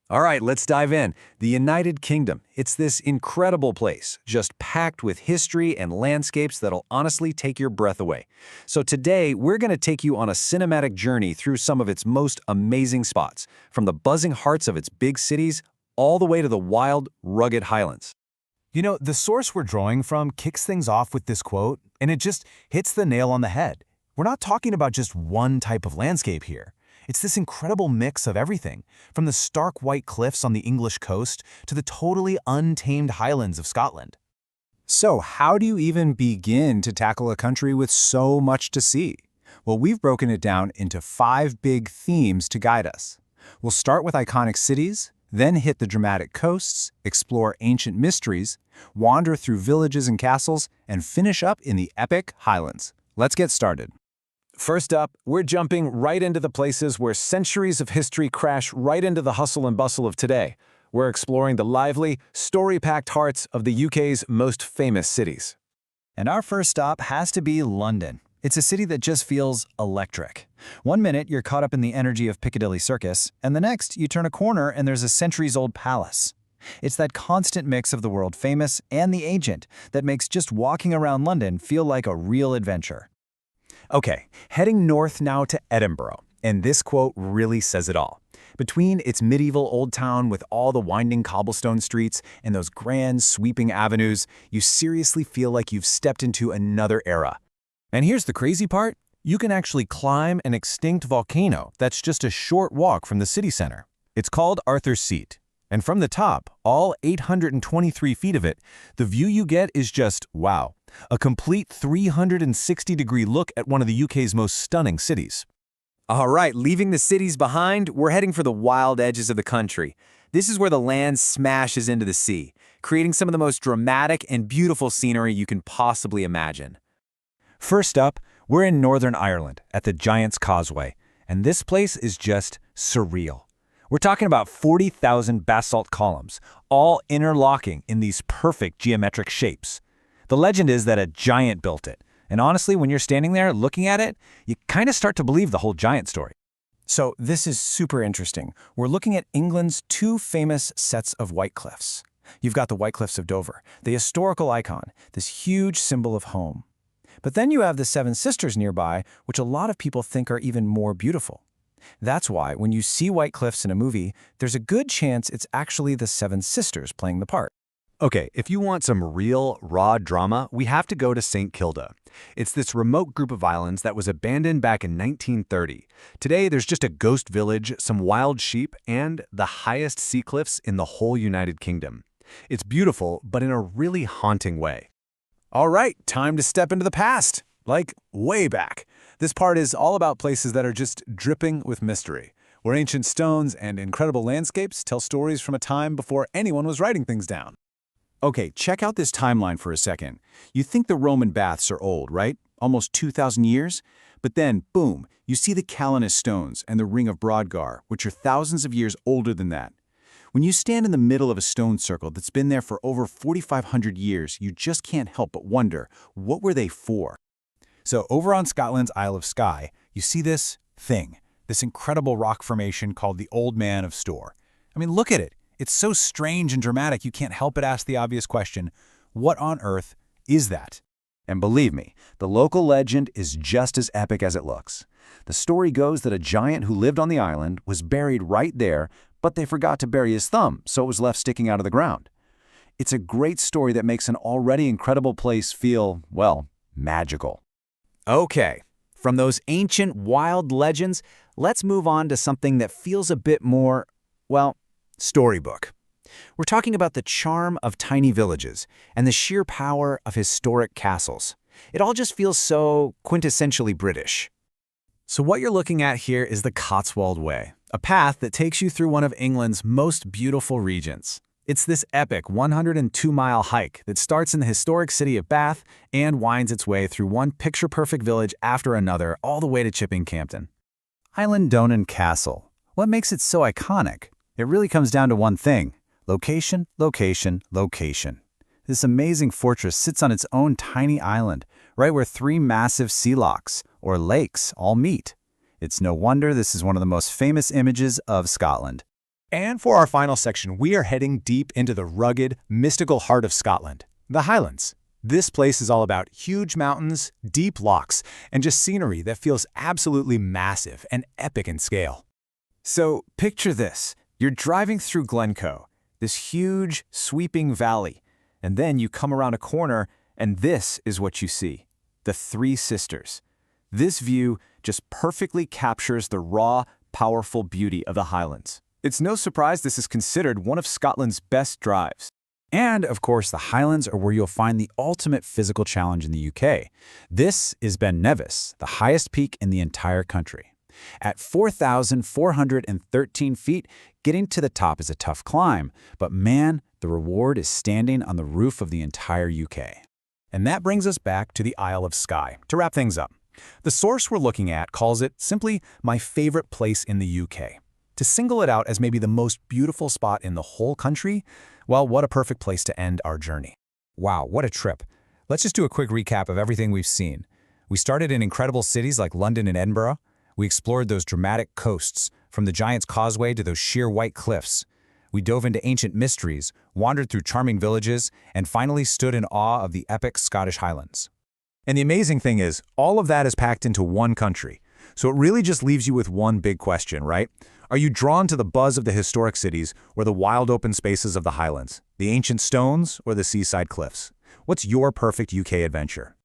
All right, let's dive in. The United Kingdom. It's this incredible place, just packed with history and landscapes that'll honestly take your breath away. So today, we're going to take you on a cinematic journey through some of its most amazing spots, from the buzzing hearts of its big cities all the way to the wild, rugged Highlands. You know, the source we're drawing from kicks things off with this quote, and it just hits the nail on the head. We're not talking about just one type of landscape here. It's this incredible mix of everything, from the stark white cliffs on the English coast to the totally untamed Highlands of Scotland. So how do you even begin to tackle a country with so much to see? Well, we've broken it down into 5 big themes to guide us. We'll start with iconic cities, then hit the dramatic coasts, explore ancient mysteries, wander through villages and castles, and finish up in the epic Highlands. Let's get started. First up, we're jumping right into the places where centuries of history crash right into the hustle and bustle of today. We're exploring the lively, story-packed hearts of the UK's most famous cities. And our first stop has to be London. It's a city that just feels electric. One minute, you're caught up in the energy of Piccadilly Circus, and the next, you turn a corner and there's a centuries-old palace. It's that constant mix of the world-famous and the ancient that makes just walking around London feel like a real adventure. Okay, heading north now to Edinburgh, and this quote really says it all. Between its medieval old town with all the winding cobblestone streets and those grand sweeping avenues, you seriously feel like you've stepped into another era. And here's the crazy part. You can actually climb an extinct volcano that's just a short walk from the city center. It's called Arthur's Seat. And from the top, all 823 feet of it, the view you get is just wow. A complete 360-degree look at one of the UK's most stunning cities. All right, leaving the cities behind, we're heading for the wild edges of the country. This is where the land smashes into the sea, creating some of the most dramatic and beautiful scenery you can possibly imagine. First up, we're in Northern Ireland at the Giant's Causeway, and this place is just surreal. We're talking about 40,000 basalt columns, all interlocking in these perfect geometric shapes. The legend is that a giant built it, and honestly, when you're standing there looking at it, you kind of start to believe the whole giant story. So this is super interesting. We're looking at England's 2 famous sets of white cliffs. You've got the White Cliffs of Dover, the historical icon, this huge symbol of home. But then you have the Seven Sisters nearby, which a lot of people think are even more beautiful. That's why when you see White Cliffs in a movie, there's a good chance it's actually the Seven Sisters playing the part. Okay, if you want some real, raw drama, we have to go to St. Kilda. It's this remote group of islands that was abandoned back in 1930. Today, there's just a ghost village, some wild sheep, and the highest sea cliffs in the whole United Kingdom. It's beautiful, but in a really haunting way. All right, time to step into the past, like way back. This part is all about places that are just dripping with mystery, where ancient stones and incredible landscapes tell stories from a time before anyone was writing things down. Okay, check out this timeline for a second. You think the Roman baths are old, right? Almost 2,000 years? But then, boom, you see the Calanus stones and the Ring of Brodgar, which are thousands of years older than that. When you stand in the middle of a stone circle that's been there for over 4,500 years, you just can't help but wonder, what were they for? So over on Scotland's Isle of Skye, you see this thing, this incredible rock formation called the Old Man of Storr. I mean, look at it. It's so strange and dramatic you can't help but ask the obvious question, what on earth is that? And believe me, the local legend is just as epic as it looks. The story goes that a giant who lived on the island was buried right there, but they forgot to bury his thumb, so it was left sticking out of the ground. It's a great story that makes an already incredible place feel, well, magical. Okay, from those ancient wild legends, let's move on to something that feels a bit more, well, storybook. We're talking about the charm of tiny villages and the sheer power of historic castles. It all just feels so quintessentially British. So what you're looking at here is the Cotswold Way, a path that takes you through one of England's most beautiful regions. It's this epic 102-mile hike that starts in the historic city of Bath and winds its way through one picture-perfect village after another all the way to Chipping Campden. Donan Castle. What makes it so iconic? It really comes down to one thing: location, location, location. This amazing fortress sits on its own tiny island, right where 3 massive sea locks, or lakes, all meet. It's no wonder this is one of the most famous images of Scotland. And for our final section, we are heading deep into the rugged, mystical heart of Scotland, the Highlands. This place is all about huge mountains, deep lochs, and just scenery that feels absolutely massive and epic in scale. So picture this. You're driving through Glencoe, this huge, sweeping valley, and then you come around a corner and this is what you see, the Three Sisters. This view just perfectly captures the raw, powerful beauty of the Highlands. It's no surprise this is considered one of Scotland's best drives. And, of course, the Highlands are where you'll find the ultimate physical challenge in the UK. This is Ben Nevis, the highest peak in the entire country. At 4,413 feet, getting to the top is a tough climb, but man, the reward is standing on the roof of the entire UK. And that brings us back to the Isle of Skye, to wrap things up. The source we're looking at calls it simply my favorite place in the UK. To single it out as maybe the most beautiful spot in the whole country, well, what a perfect place to end our journey. Wow, what a trip. Let's just do a quick recap of everything we've seen. We started in incredible cities like London and Edinburgh. We explored those dramatic coasts, from the Giant's Causeway to those sheer white cliffs. We dove into ancient mysteries, wandered through charming villages, and finally stood in awe of the epic Scottish Highlands. And the amazing thing is, all of that is packed into one country. So it really just leaves you with one big question, right? Are you drawn to the buzz of the historic cities or the wild open spaces of the Highlands, the ancient stones or the seaside cliffs? What's your perfect UK adventure?